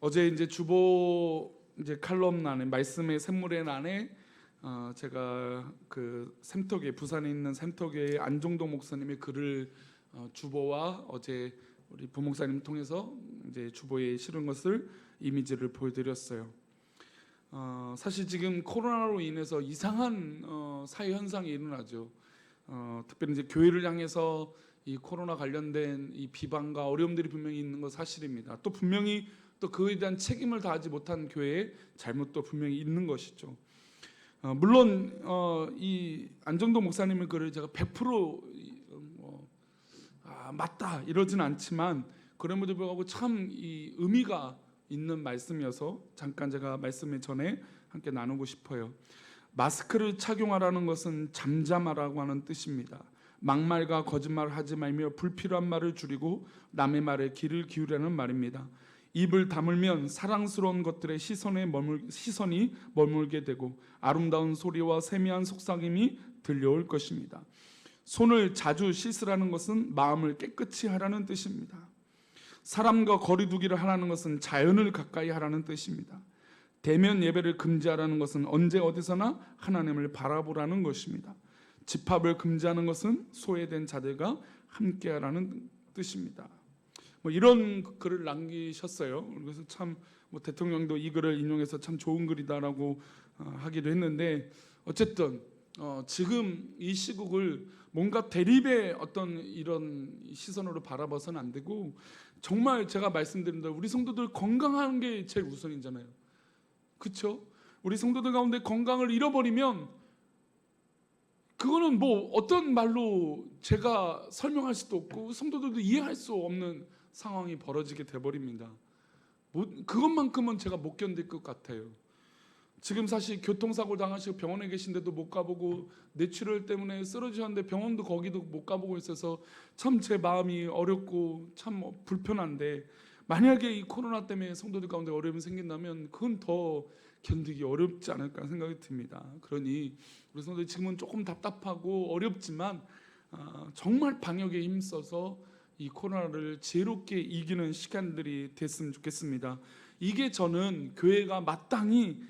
어제 이제 주보 이제 칼럼란에 말씀의 샘물의 난에 제가 그 샘터교회 부산에 있는 샘터교회 안종동 목사님의 글을 주보와 어제 우리 부목사님 통해서 이제 주보에 실은 것을 이미지를 보여드렸어요. 사실 지금 코로나로 인해서 이상한 사회 현상이 일어나죠. 특별히 이제 교회를 향해서 이 코로나 관련된 이 비방과 어려움들이 분명히 있는 건 사실입니다. 또 분명히 또 그에 대한 책임을 다하지 못한 교회의 잘못도 분명히 있는 것이죠. 물론 이 안정동 목사님의 글을 제가 100% 맞다 이러진 않지만 그럼에도 불구하고 참 이 의미가 있는 말씀이어서 잠깐 제가 말씀에 전에 함께 나누고 싶어요. 마스크를 착용하라는 것은 잠잠하라고 하는 뜻입니다. 막말과 거짓말을 하지 말며 불필요한 말을 줄이고 남의 말에 귀를 기울이라는 말입니다. 입을 다물면 사랑스러운 것들의 시선이 머물게 되고 아름다운 소리와 세미한 속삭임이 들려올 것입니다. 손을 자주 씻으라는 것은 마음을 깨끗이 하라는 뜻입니다. 사람과 거리두기를 하라는 것은 자연을 가까이 하라는 뜻입니다. 대면 예배를 금지하라는 것은 언제 어디서나 하나님을 바라보라는 것입니다. 집합을 금지하는 것은 소외된 자들과 함께하라는 뜻입니다. 이런 글을 남기셨어요. 그래서 참 대통령도 이 글을 인용해서 참 좋은 글이다라고 하기도 했는데 어쨌든 지금 이 시국을 뭔가 대립의 어떤 이런 시선으로 바라봐서는 안 되고 정말 제가 말씀드린 대로 우리 성도들 건강한 게 제일 우선이잖아요. 그렇죠? 우리 성도들 가운데 건강을 잃어버리면 그거는 어떤 말로 제가 설명할 수도 없고 성도들도 이해할 수 없는 상황이 벌어지게 돼버립니다. 그것만큼은 제가 못 견딜 것 같아요. 지금 사실 교통사고 당하시고 병원에 계신데도 못 가보고 뇌출혈 때문에 쓰러지셨는데 병원도 거기도 못 가보고 있어서 참 제 마음이 어렵고 참 불편한데 만약에 이 코로나 때문에 성도들 가운데 어려움이 생긴다면 그건 더 견디기 어렵지 않을까 생각이 듭니다. 그러니 우리 성도들 지금은 조금 답답하고 어렵지만 정말 방역에 힘써서 이 코로나를 지혜롭게 이기는 시간들이 됐으면 좋겠습니다. 이게 저는 교회가 마땅히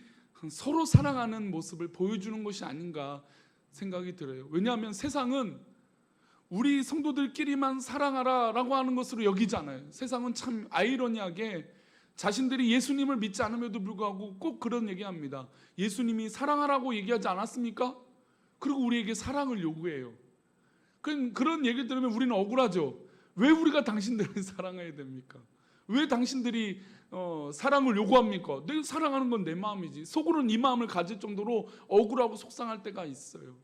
서로 사랑하는 모습을 보여주는 것이 아닌가 생각이 들어요. 왜냐하면 세상은 우리 성도들끼리만 사랑하라라고 하는 것으로 여기잖아요. 세상은 참 아이러니하게 자신들이 예수님을 믿지 않음에도 불구하고 꼭 그런 얘기합니다. 예수님이 사랑하라고 얘기하지 않았습니까? 그리고 우리에게 사랑을 요구해요. 그런 얘기를 들으면 우리는 억울하죠. 왜 우리가 당신들을 사랑해야 됩니까? 왜 당신들이 사랑을 요구합니까? 내가 사랑하는 건 내 마음이지. 속으로는 이 마음을 가질 정도로 억울하고 속상할 때가 있어요.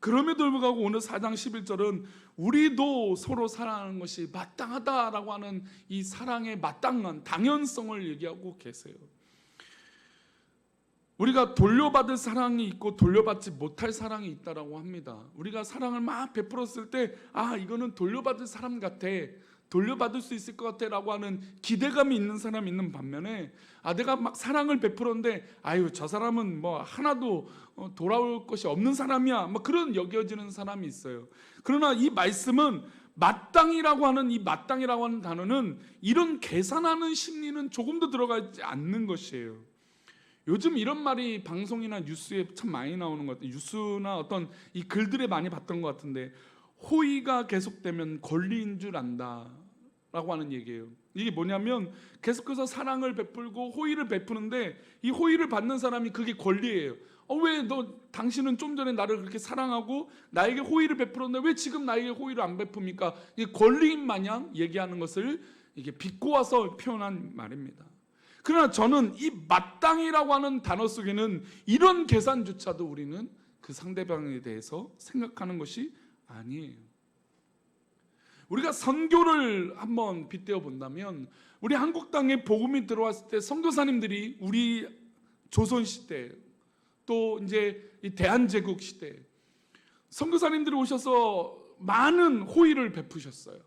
그럼에도 불구하고 오늘 4장 11절은 우리도 서로 사랑하는 것이 마땅하다라고 하는 이 사랑의 마땅한 당연성을 얘기하고 계세요. 우리가 돌려받을 사랑이 있고 돌려받지 못할 사랑이 있다라고 합니다. 우리가 사랑을 막 베풀었을 때 이거는 돌려받을 사람 같아, 돌려받을 수 있을 것 같아 라고 하는 기대감이 있는 사람이 있는 반면에 내가 막 사랑을 베풀었는데 저 사람은 하나도 돌아올 것이 없는 사람이야 그런 여겨지는 사람이 있어요. 그러나 이 말씀은 마땅이라고 하는 이 마땅이라고 하는 단어는 이런 계산하는 심리는 조금도 들어가지 않는 것이에요. 요즘 이런 말이 방송이나 뉴스에 참 많이 나오는 것 같아요. 뉴스나 어떤 이 글들에 많이 봤던 것 같은데 호의가 계속되면 권리인 줄 안다 라고 하는 얘기예요. 이게 뭐냐면 계속해서 사랑을 베풀고 호의를 베푸는데 이 호의를 받는 사람이 그게 권리예요. 왜 당신은 좀 전에 나를 그렇게 사랑하고 나에게 호의를 베풀었는데 왜 지금 나에게 호의를 안 베풉니까? 이게 권리인 마냥 얘기하는 것을 이게 비꼬아서 표현한 말입니다. 그러나 저는 이 마땅이라고 하는 단어 속에는 이런 계산조차도 우리는 그 상대방에 대해서 생각하는 것이 아니에요. 우리가 선교를 한번 빗대어 본다면 우리 한국 땅에 복음이 들어왔을 때 선교사님들이 우리 조선 시대 또 이제 이 대한제국 시대 선교사님들이 오셔서 많은 호의를 베푸셨어요.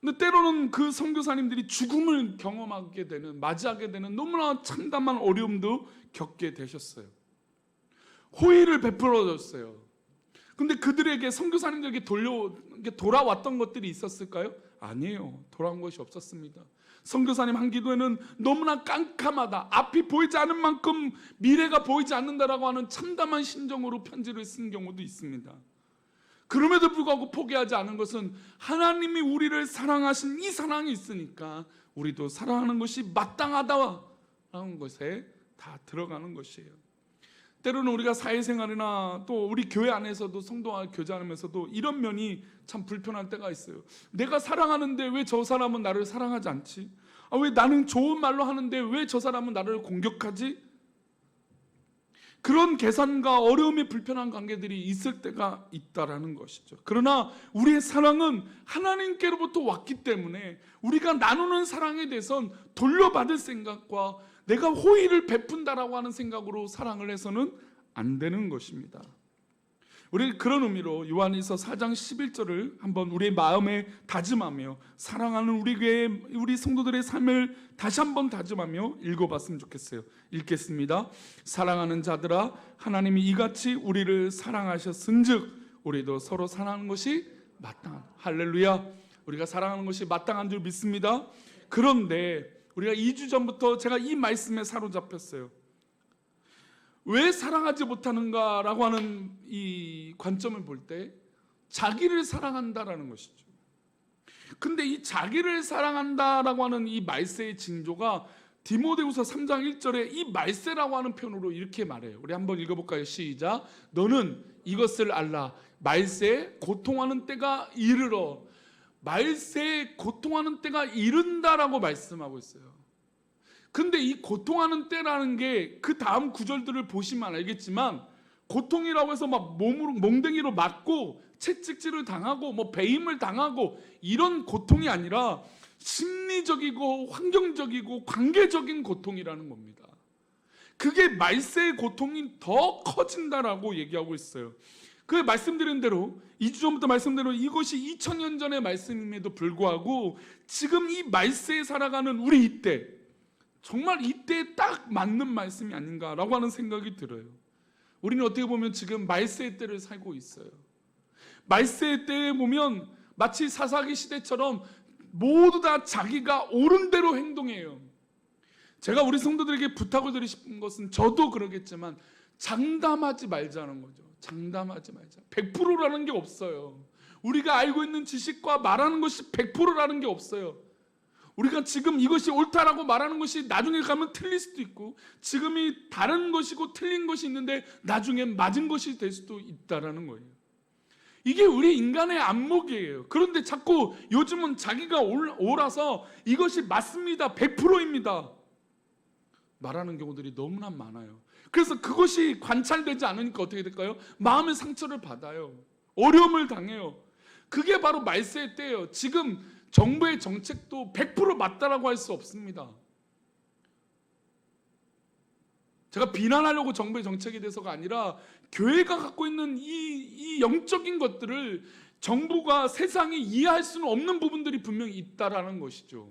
근데 때로는 그 선교사님들이 죽음을 경험하게 되는, 맞이하게 되는 너무나 참담한 어려움도 겪게 되셨어요. 호의를 베풀어 줬어요. 근데 그들에게 선교사님들에게 돌아왔던 것들이 있었을까요? 아니에요. 돌아온 것이 없었습니다. 선교사님 한 기도에는 너무나 깜깜하다, 앞이 보이지 않은 만큼 미래가 보이지 않는다라고 하는 참담한 심정으로 편지를 쓴 경우도 있습니다. 그럼에도 불구하고 포기하지 않은 것은 하나님이 우리를 사랑하신 이 사랑이 있으니까 우리도 사랑하는 것이 마땅하다라는 것에 다 들어가는 것이에요. 때로는 우리가 사회생활이나 또 우리 교회 안에서도 성도와 교제하면서도 이런 면이 참 불편할 때가 있어요. 내가 사랑하는데 왜 저 사람은 나를 사랑하지 않지? 왜 나는 좋은 말로 하는데 왜 저 사람은 나를 공격하지? 그런 계산과 어려움이 불편한 관계들이 있을 때가 있다라는 것이죠. 그러나 우리의 사랑은 하나님께로부터 왔기 때문에 우리가 나누는 사랑에 대해선 돌려받을 생각과 내가 호의를 베푼다라고 하는 생각으로 사랑을 해서는 안 되는 것입니다. 우리 그런 의미로 요한일서 4장 11절을 한번 우리의 마음에 다짐하며 사랑하는 우리 교회 우리 성도들의 삶을 다시 한번 다짐하며 읽어봤으면 좋겠어요. 읽겠습니다. 사랑하는 자들아, 하나님이 이같이 우리를 사랑하셨은즉 우리도 서로 사랑하는 것이 마땅한, 할렐루야, 우리가 사랑하는 것이 마땅한 줄 믿습니다. 그런데 우리가 2주 전부터 제가 이 말씀에 사로잡혔어요. 왜 사랑하지 못하는가라고 하는 이 관점을 볼 때 자기를 사랑한다라는 것이죠. 근데 이 자기를 사랑한다라고 하는 이 말세의 징조가 디모데후서 3장 1절에 이 말세라고 하는 표현으로 이렇게 말해요. 우리 한번 읽어볼까요? 시작. 너는 이것을 알라. 말세에 고통하는 때가 이르러. 말세에 고통하는 때가 이른다라고 말씀하고 있어요. 근데 이 고통하는 때라는 게 그 다음 구절들을 보시면 알겠지만 고통이라고 해서 막 몸으로 몽댕이로 맞고 채찍질을 당하고 뭐 배임을 당하고 이런 고통이 아니라 심리적이고 환경적이고 관계적인 고통이라는 겁니다. 그게 말세의 고통이 더 커진다라고 얘기하고 있어요. 그 말씀드린 대로 2주 전부터 말씀대로 이것이 2000년 전의 말씀임에도 불구하고 지금 이 말세에 살아가는 우리 이때 정말 이때에 딱 맞는 말씀이 아닌가라고 하는 생각이 들어요. 우리는 어떻게 보면 지금 말세의 때를 살고 있어요. 말세의 때에 보면 마치 사사기 시대처럼 모두 다 자기가 옳은 대로 행동해요. 제가 우리 성도들에게 부탁을 드리고 싶은 것은 저도 그러겠지만 장담하지 말자는 거죠. 장담하지 말자. 100%라는 게 없어요. 우리가 알고 있는 지식과 말하는 것이 100%라는 게 없어요. 우리가 지금 이것이 옳다라고 말하는 것이 나중에 가면 틀릴 수도 있고 지금이 다른 것이고 틀린 것이 있는데 나중에 맞은 것이 될 수도 있다라는 거예요. 이게 우리 인간의 안목이에요. 그런데 자꾸 요즘은 자기가 옳아서 이것이 맞습니다, 100%입니다 말하는 경우들이 너무나 많아요. 그래서 그것이 관찰되지 않으니까 어떻게 될까요? 마음의 상처를 받아요. 어려움을 당해요. 그게 바로 말세의 때예요. 지금 정부의 정책도 100% 맞다라고 할 수 없습니다. 제가 비난하려고 정부의 정책에 대해서가 아니라 교회가 갖고 있는 이 영적인 것들을 정부가 세상이 이해할 수는 없는 부분들이 분명히 있다라는 것이죠.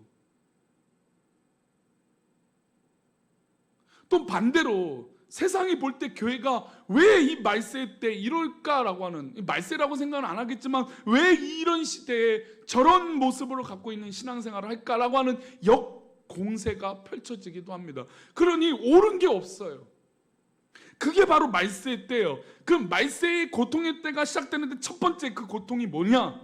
또 반대로 세상이 볼 때 교회가 왜 이 말세 때 이럴까라고 하는, 말세라고 생각은 안 하겠지만 왜 이런 시대에 저런 모습으로 갖고 있는 신앙생활을 할까라고 하는 역공세가 펼쳐지기도 합니다. 그러니 옳은 게 없어요. 그게 바로 말세의 때예요. 그럼 말세의 고통의 때가 시작되는데 첫 번째 그 고통이 뭐냐?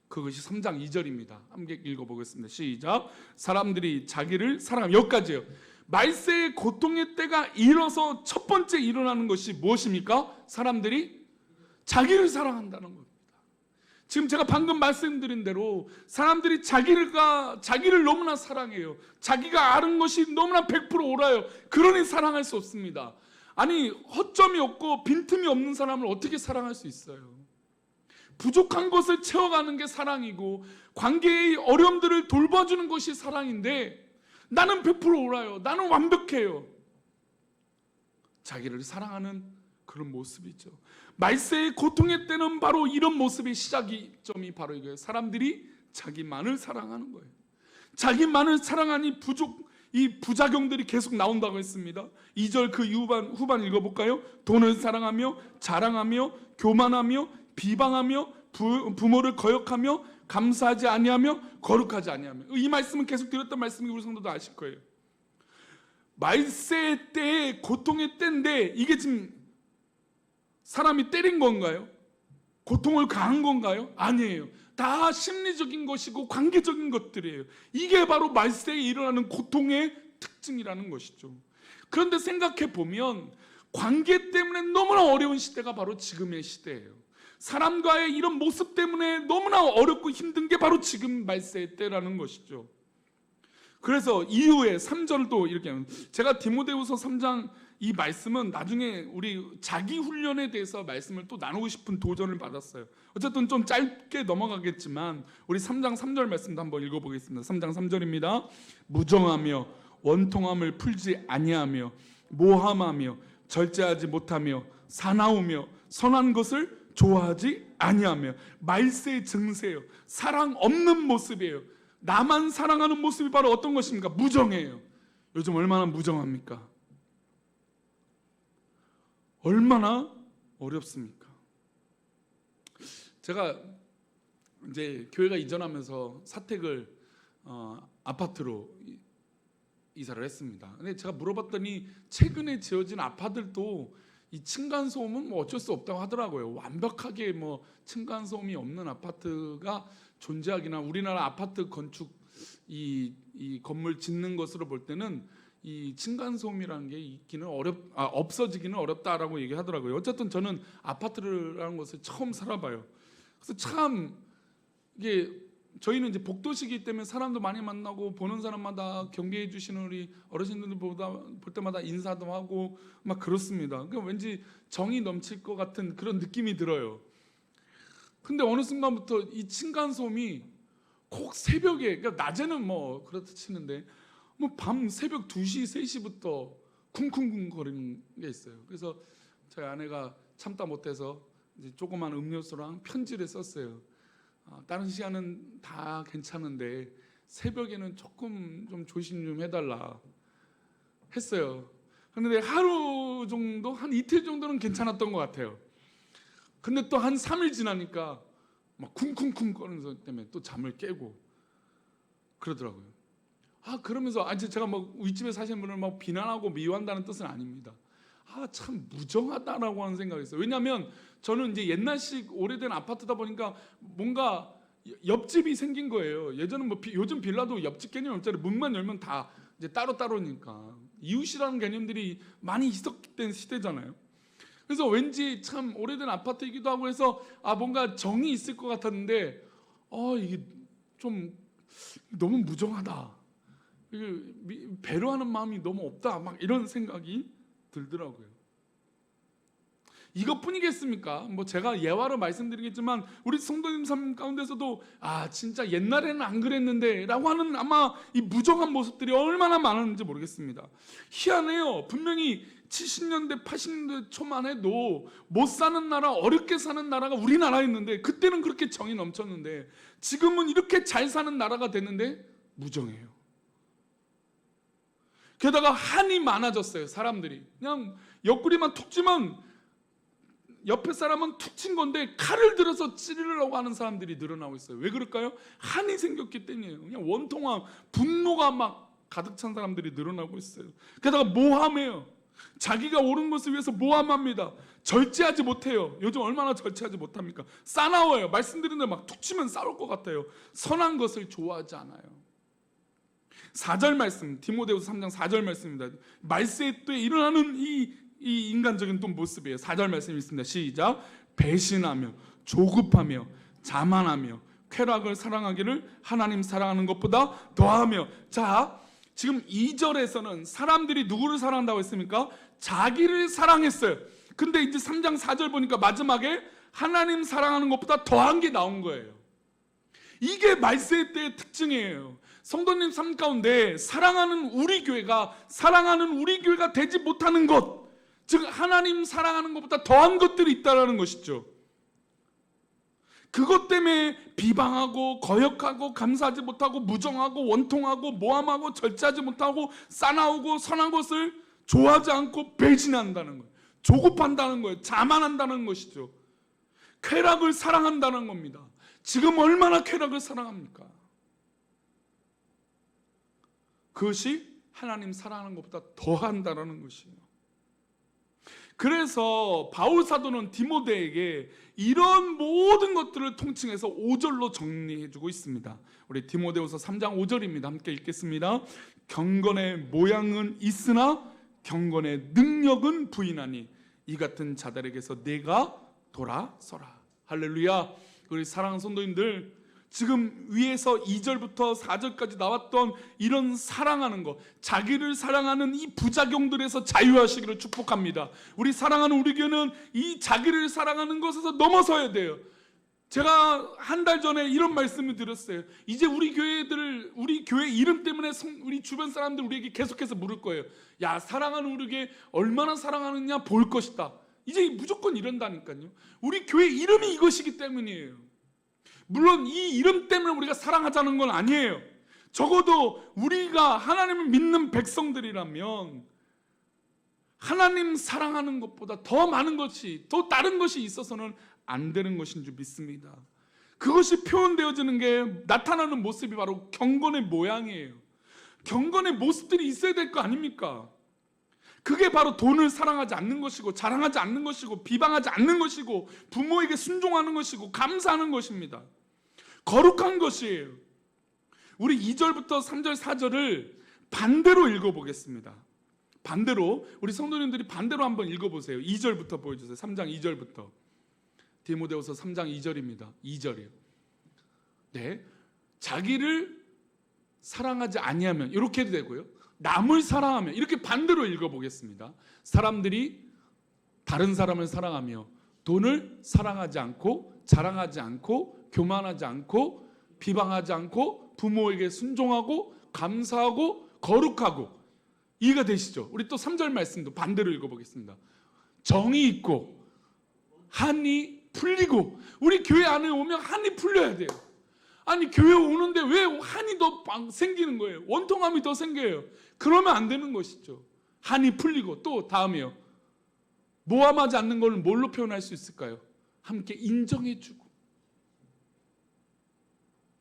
그것이 3장 2절입니다. 함께 읽어보겠습니다. 시작. 사람들이 자기를 사랑하면, 여기까지예요. 말세의 고통의 때가 일어서 첫 번째 일어나는 것이 무엇입니까? 사람들이 자기를 사랑한다는 겁니다. 지금 제가 방금 말씀드린 대로 사람들이 자기를 너무나 사랑해요. 자기가 아는 것이 너무나 100% 옳아요. 그러니 사랑할 수 없습니다. 아니, 허점이 없고 빈틈이 없는 사람을 어떻게 사랑할 수 있어요? 부족한 것을 채워가는 게 사랑이고 관계의 어려움들을 돌봐주는 것이 사랑인데 나는 100% 옳아요. 나는 완벽해요. 자기를 사랑하는 그런 모습이죠. 말세의 고통의 때는 바로 이런 모습의 시작점이 바로 이거예요. 사람들이 자기만을 사랑하는 거예요. 자기만을 사랑하니 이 부작용들이 계속 나온다고 했습니다. 2절 그 후반 읽어볼까요? 돈을 사랑하며 자랑하며 교만하며 비방하며 부모를 거역하며 감사하지 아니하며 거룩하지 아니하며. 이 말씀은 계속 드렸던 말씀이 우리 성도도 아실 거예요. 말세의 때에 고통의 때인데 이게 지금 사람이 때린 건가요? 고통을 가한 건가요? 아니에요. 다 심리적인 것이고 관계적인 것들이에요. 이게 바로 말세에 일어나는 고통의 특징이라는 것이죠. 그런데 생각해 보면 관계 때문에 너무나 어려운 시대가 바로 지금의 시대예요. 사람과의 이런 모습 때문에 너무나 어렵고 힘든 게 바로 지금 말세의 때라는 것이죠. 그래서 이후에 3절도 이렇게 하면, 제가 디모데후서 3장 이 말씀은 나중에 우리 자기 훈련에 대해서 말씀을 또 나누고 싶은 도전을 받았어요. 어쨌든 좀 짧게 넘어가겠지만 우리 3장 3절 말씀도 한번 읽어보겠습니다. 3장 3절입니다. 무정하며 원통함을 풀지 아니하며 모함하며 절제하지 못하며 사나우며 선한 것을 좋아하지 아니하며. 말세의 증세예요. 사랑 없는 모습이에요. 나만 사랑하는 모습이 바로 어떤 것입니까? 무정해요. 요즘 얼마나 무정합니까? 얼마나 어렵습니까? 제가 이제 교회가 이전하면서 사택을 아파트로 이사를 했습니다. 근데 제가 물어봤더니 최근에 지어진 아파트들도 이 층간 소음은 뭐 어쩔 수 없다고 하더라고요. 완벽하게 뭐 층간 소음이 없는 아파트가 존재하기나, 우리나라 아파트 건축 이 건물 짓는 것으로 볼 때는 이 층간 소음이라는 게 있기는 없어지기는 어렵다라고 얘기하더라고요. 어쨌든 저는 아파트라는 것을 처음 살아봐요. 그래서 참 이게 저희는 이제 복도시기 때문에 사람도 많이 만나고 보는 사람마다 경계해 주시는 우리 어르신들 볼 때마다 인사도 하고 막 그렇습니다. 그러니까 왠지 정이 넘칠 것 같은 그런 느낌이 들어요. 근데 어느 순간부터 이 층간 소음이 꼭 새벽에, 그러니까 낮에는 뭐 그렇다 치는데 뭐 밤 새벽 2시, 3시부터 쿵쿵쿵 거리는 게 있어요. 그래서 저희 아내가 참다 못해서 이제 조그만 음료수랑 편지를 썼어요. 다른 시간은 다 괜찮은데 새벽에는 조금 좀 조심 좀 해달라 했어요. 그런데 하루 정도, 한 이틀 정도는 괜찮았던 것 같아요. 근데 또 한 3일 지나니까 막 쿵쿵쿵 거리는 소리 때문에 또 잠을 깨고 그러더라고요. 그러면서 제가 뭐 윗집에 사시는 분을 막 비난하고 미워한다는 뜻은 아닙니다. 참 무정하다라고 하는 생각이 있어요. 왜냐하면 저는 이제 옛날식 오래된 아파트다 보니까 뭔가 옆집이 생긴 거예요. 예전은 뭐 요즘 빌라도 옆집 개념이 없잖아요. 문만 열면 다 이제 따로따로니까 이웃이라는 개념들이 많이 희석된 시대잖아요. 그래서 왠지 참 오래된 아파트이기도 하고 해서 뭔가 정이 있을 것 같았는데 이게 좀 너무 무정하다. 배려하는 마음이 너무 없다. 막 이런 생각이 들더라고요. 이것뿐이겠습니까? 뭐 제가 예화로 말씀드리겠지만 우리 성도님 삶 가운데서도 진짜 옛날에는 안 그랬는데 라고 하는 아마 이 무정한 모습들이 얼마나 많았는지 모르겠습니다. 희한해요. 분명히 70년대 80년대 초만 해도 못 사는 나라, 어렵게 사는 나라가 우리나라였는데, 그때는 그렇게 정이 넘쳤는데 지금은 이렇게 잘 사는 나라가 됐는데 무정해요. 게다가 한이 많아졌어요. 사람들이 그냥 옆구리만 툭 찌면 옆에 사람은 툭 친 건데 칼을 들어서 찌르려고 하는 사람들이 늘어나고 있어요. 왜 그럴까요? 한이 생겼기 때문이에요. 그냥 원통함, 분노가 막 가득 찬 사람들이 늘어나고 있어요. 게다가 모함해요. 자기가 옳은 것을 위해서 모함합니다. 절제하지 못해요. 요즘 얼마나 절제하지 못합니까? 싸나워요. 말씀드린 대로 막 툭 치면 싸울 것 같아요. 선한 것을 좋아하지 않아요. 4절 말씀, 디모데후서 3장 4절 말씀입니다. 말세 때 일어나는 이 인간적인 또 모습이에요. 4절 말씀 있습니다. 시작. 배신하며 조급하며 자만하며 쾌락을 사랑하기를 하나님 사랑하는 것보다 더하며. 자, 지금 2절에서는 사람들이 누구를 사랑한다고 했습니까? 자기를 사랑했어요. 근데 이제 3장 4절 보니까 마지막에 하나님 사랑하는 것보다 더한 게 나온 거예요. 이게 말세 때의 특징이에요. 성도님 삶 가운데 사랑하는 우리 교회가 되지 못하는 것, 즉 하나님 사랑하는 것보다 더한 것들이 있다는 것이죠. 그것 때문에 비방하고 거역하고 감사하지 못하고 무정하고 원통하고 모함하고 절제하지 못하고 싸나우고 선한 것을 좋아하지 않고 배신한다는 거예요. 조급한다는 거예요. 자만한다는 것이죠. 쾌락을 사랑한다는 겁니다. 지금 얼마나 쾌락을 사랑합니까? 그것이 하나님 사랑하는 것보다 더한다라는 것이에요. 그래서 바울 사도는 디모데에게 이런 모든 것들을 통칭해서 5절로 정리해주고 있습니다. 우리 디모데후서 3장 5절입니다. 함께 읽겠습니다. 경건의 모양은 있으나 경건의 능력은 부인하니 이 같은 자들에게서 내가 돌아서라. 할렐루야. 우리 사랑하는 성도님들, 지금 위에서 2절부터 4절까지 나왔던 이런 사랑하는 것, 자기를 사랑하는 이 부작용들에서 자유하시기를 축복합니다. 우리 사랑하는 우리 교회는 이 자기를 사랑하는 것에서 넘어서야 돼요. 제가 한 달 전에 이런 말씀을 드렸어요. 이제 우리 교회 이름 때문에 우리 주변 사람들 우리에게 계속해서 물을 거예요. 야, 사랑하는 우리 교회 얼마나 사랑하느냐 볼 것이다. 이제 무조건 이런다니까요. 우리 교회 이름이 이것이기 때문이에요. 물론 이 이름 때문에 우리가 사랑하자는 건 아니에요. 적어도 우리가 하나님을 믿는 백성들이라면 하나님 사랑하는 것보다 더 많은 것이, 더 다른 것이 있어서는 안 되는 것인 줄 믿습니다. 그것이 표현되어지는 게, 나타나는 모습이 바로 경건의 모양이에요. 경건의 모습들이 있어야 될 거 아닙니까? 그게 바로 돈을 사랑하지 않는 것이고, 자랑하지 않는 것이고, 비방하지 않는 것이고, 부모에게 순종하는 것이고, 감사하는 것입니다. 거룩한 것이에요. 우리 2절부터 3절 4절을 반대로 읽어보겠습니다. 반대로, 우리 성도님들이 반대로 한번 읽어보세요. 2절부터 보여주세요. 3장 2절부터. 디모데후서 3장 2절입니다. 2절이에요. 네, 자기를 사랑하지 아니하면 이렇게 해도 되고요, 남을 사랑하면, 이렇게 반대로 읽어보겠습니다. 사람들이 다른 사람을 사랑하며 돈을 사랑하지 않고, 자랑하지 않고, 교만하지 않고, 비방하지 않고, 부모에게 순종하고, 감사하고, 거룩하고. 이해가 되시죠? 우리 또 3절 말씀도 반대로 읽어보겠습니다. 정이 있고 한이 풀리고. 우리 교회 안에 오면 한이 풀려야 돼요. 아니, 교회 오는데 왜 한이 더 생기는 거예요? 원통함이 더 생겨요. 그러면 안 되는 것이죠. 한이 풀리고. 또 다음이요, 모함하지 않는 걸 뭘로 표현할 수 있을까요? 함께 인정해주고,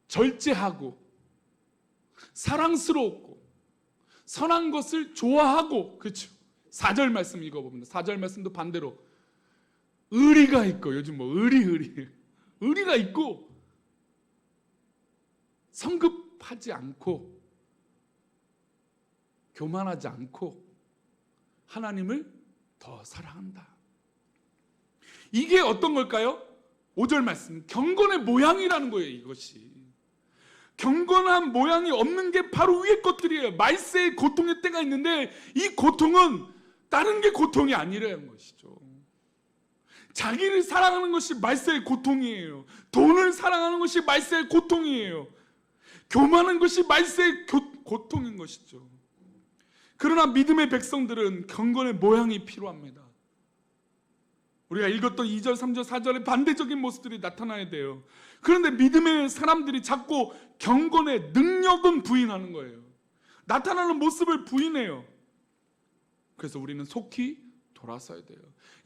절제하고, 사랑스럽고, 선한 것을 좋아하고. 그렇죠? 4절 말씀 읽어봅니다. 4절 말씀도 반대로 의리가 있고, 요즘 뭐 의리가 있고, 성급하지 않고, 교만하지 않고, 하나님을 더 사랑한다. 이게 어떤 걸까요? 5절 말씀, 경건의 모양이라는 거예요. 이것이 경건한 모양이 없는 게 바로 위의 것들이에요. 말세의 고통의 때가 있는데, 이 고통은 다른 게 고통이 아니라는 것이죠. 자기를 사랑하는 것이 말세의 고통이에요. 돈을 사랑하는 것이 말세의 고통이에요. 교만한 것이 말세의 고통인 것이죠. 그러나 믿음의 백성들은 경건의 모양이 필요합니다. 우리가 읽었던 2절, 3절, 4절의 반대적인 모습들이 나타나야 돼요. 그런데 믿음의 사람들이 자꾸 경건의 능력은 부인하는 거예요. 나타나는 모습을 부인해요. 그래서 우리는 속히 돌아서야 돼요.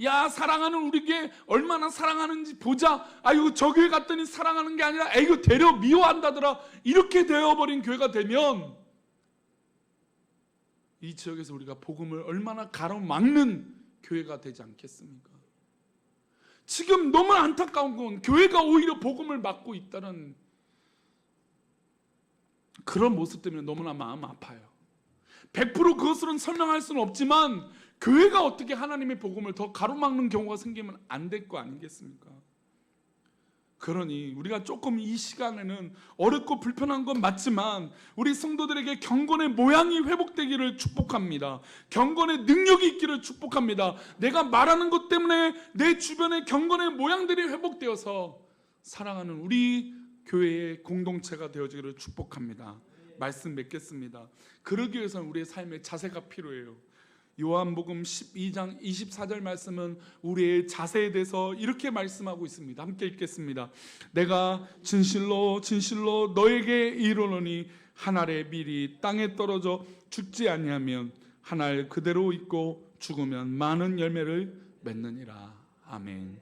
야, 사랑하는 우리 교회 얼마나 사랑하는지 보자. 아이고, 저 교회 갔더니 사랑하는 게 아니라 아이고, 되려 미워한다더라. 이렇게 되어버린 교회가 되면 이 지역에서 우리가 복음을 얼마나 가로막는 교회가 되지 않겠습니까? 지금 너무 안타까운 건 교회가 오히려 복음을 막고 있다는 그런 모습 때문에 너무나 마음 아파요. 100% 그것으로는 설명할 수는 없지만 교회가 어떻게 하나님의 복음을 더 가로막는 경우가 생기면 안 될 거 아니겠습니까? 그러니 우리가 조금 이 시간에는 어렵고 불편한 건 맞지만 우리 성도들에게 경건의 모양이 회복되기를 축복합니다. 경건의 능력이 있기를 축복합니다. 내가 말하는 것 때문에 내 주변에 경건의 모양들이 회복되어서 사랑하는 우리 교회의 공동체가 되어지기를 축복합니다. 말씀 맺겠습니다. 그러기 위해서는 우리의 삶의 자세가 필요해요. 요한복음 12장 24절 말씀은 우리의 자세에 대해서 이렇게 말씀하고 있습니다. 함께 읽겠습니다. 내가 진실로 진실로 너에게 이르노니 한 알의 밀이 땅에 떨어져 죽지 아니하면 한 알 그대로 있고 죽으면 많은 열매를 맺느니라. 아멘.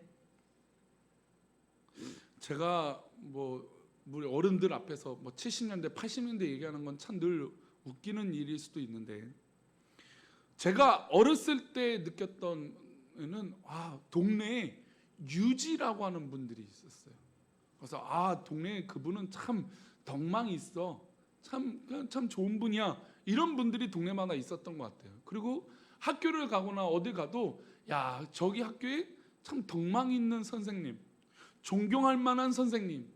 제가 우리 어른들 앞에서 70년대, 80년대 얘기하는 건 참 늘 웃기는 일일 수도 있는데, 제가 어렸을 때 느꼈던 는 동네에 유지라고 하는 분들이 있었어요. 그래서 동네에 그분은 참 덕망이 있어, 참 좋은 분이야, 이런 분들이 동네마다 있었던 것 같아요. 그리고 학교를 가거나 어디 가도 저기 학교에 참 덕망이 있는 선생님, 존경할 만한 선생님.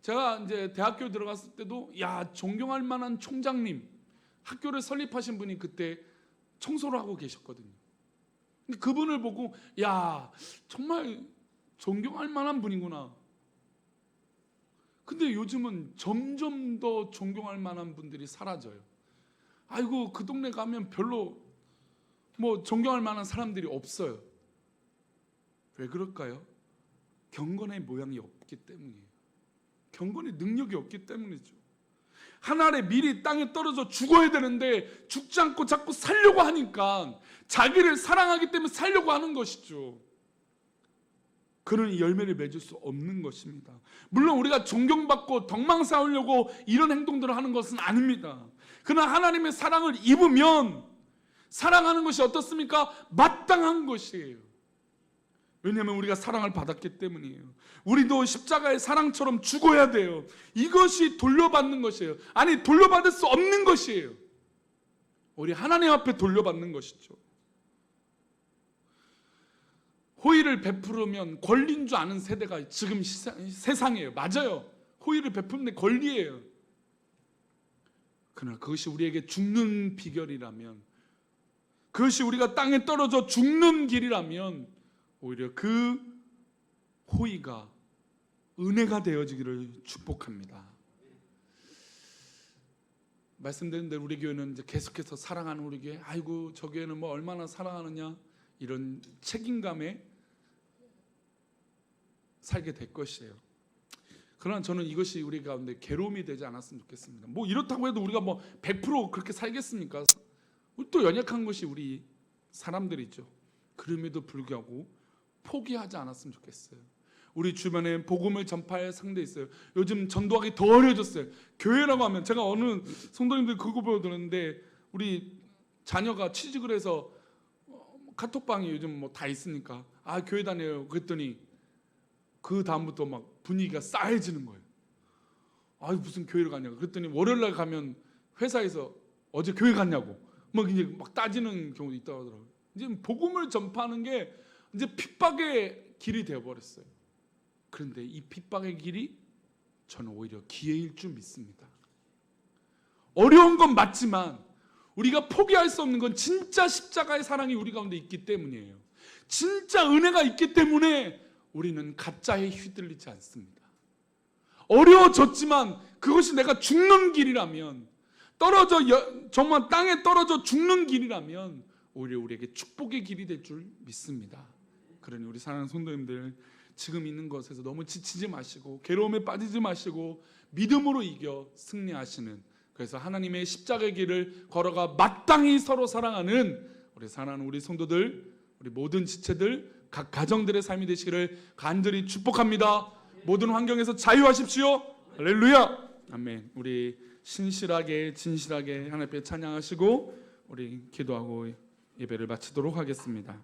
제가 이제 대학교 들어갔을 때도 존경할 만한 총장님, 학교를 설립하신 분이 그때 청소를 하고 계셨거든요. 근데 그분을 보고 정말 존경할 만한 분이구나. 근데 요즘은 점점 더 존경할 만한 분들이 사라져요. 아이고, 그 동네 가면 별로 존경할 만한 사람들이 없어요. 왜 그럴까요? 경건의 모양이 없기 때문이에요. 경건의 능력이 없기 때문이죠. 하늘의 밀이 땅에 떨어져 죽어야 되는데 죽지 않고 자꾸 살려고 하니까, 자기를 사랑하기 때문에 살려고 하는 것이죠. 그러니 열매를 맺을 수 없는 것입니다. 물론 우리가 존경받고 덕망 쌓으려고 이런 행동들을 하는 것은 아닙니다. 그러나 하나님의 사랑을 입으면 사랑하는 것이 어떻습니까? 마땅한 것이에요. 왜냐하면 우리가 사랑을 받았기 때문이에요. 우리도 십자가의 사랑처럼 죽어야 돼요. 이것이 돌려받는 것이에요. 아니, 돌려받을 수 없는 것이에요. 우리 하나님 앞에 돌려받는 것이죠. 호의를 베푸르면 권리인 줄 아는 세대가 지금 세상이에요. 맞아요. 호의를 베푸는 데 권리예요. 그러나 그것이 우리에게 죽는 비결이라면, 그것이 우리가 땅에 떨어져 죽는 길이라면, 오히려 그 호의가 은혜가 되어지기를 축복합니다. 말씀드린 대로 우리 교회는 이제 계속해서 사랑하는 우리 교회, 아이고 저 교회는 얼마나 사랑하느냐, 이런 책임감에 살게 될 것이에요. 그러나 저는 이것이 우리 가운데 괴로움이 되지 않았으면 좋겠습니다. 이렇다고 해도 우리가 100% 그렇게 살겠습니까? 또 연약한 것이 우리 사람들이죠. 그럼에도 불구하고 포기하지 않았으면 좋겠어요. 우리 주변에 복음을 전파할 상대 있어요. 요즘 전도하기 더 어려워졌어요. 교회라고 하면, 제가 어느 성도님들 그거 보여드렸는데, 우리 자녀가 취직을 해서 카톡방이 요즘 다 있으니까 교회 다녀요. 그랬더니 그 다음부터 분위기가 싸해지는 거예요. 무슨 교회를 가냐고. 그랬더니 월요일날 가면 회사에서 어제 교회 갔냐고 이제 따지는 경우도 있다고 하더라고요. 이제 복음을 전파하는 게 이제 핍박의 길이 되어버렸어요. 그런데 이 핍박의 길이 저는 오히려 기회일 줄 믿습니다. 어려운 건 맞지만 우리가 포기할 수 없는 건 진짜 십자가의 사랑이 우리 가운데 있기 때문이에요. 진짜 은혜가 있기 때문에 우리는 가짜에 휘둘리지 않습니다. 어려워졌지만 그것이 내가 죽는 길이라면, 정말 땅에 떨어져 죽는 길이라면 오히려 우리에게 축복의 길이 될 줄 믿습니다. 그러니 우리 사랑하는 성도님들, 지금 있는 것에서 너무 지치지 마시고 괴로움에 빠지지 마시고 믿음으로 이겨 승리하시는, 그래서 하나님의 십자가의 길을 걸어가 마땅히 서로 사랑하는 우리 사랑하는 우리 성도들, 우리 모든 지체들, 각 가정들의 삶이 되시기를 간절히 축복합니다. 모든 환경에서 자유하십시오. 할렐루야. 아멘. 우리 신실하게 진실하게 하나님 앞에 찬양하시고 우리 기도하고 예배를 마치도록 하겠습니다.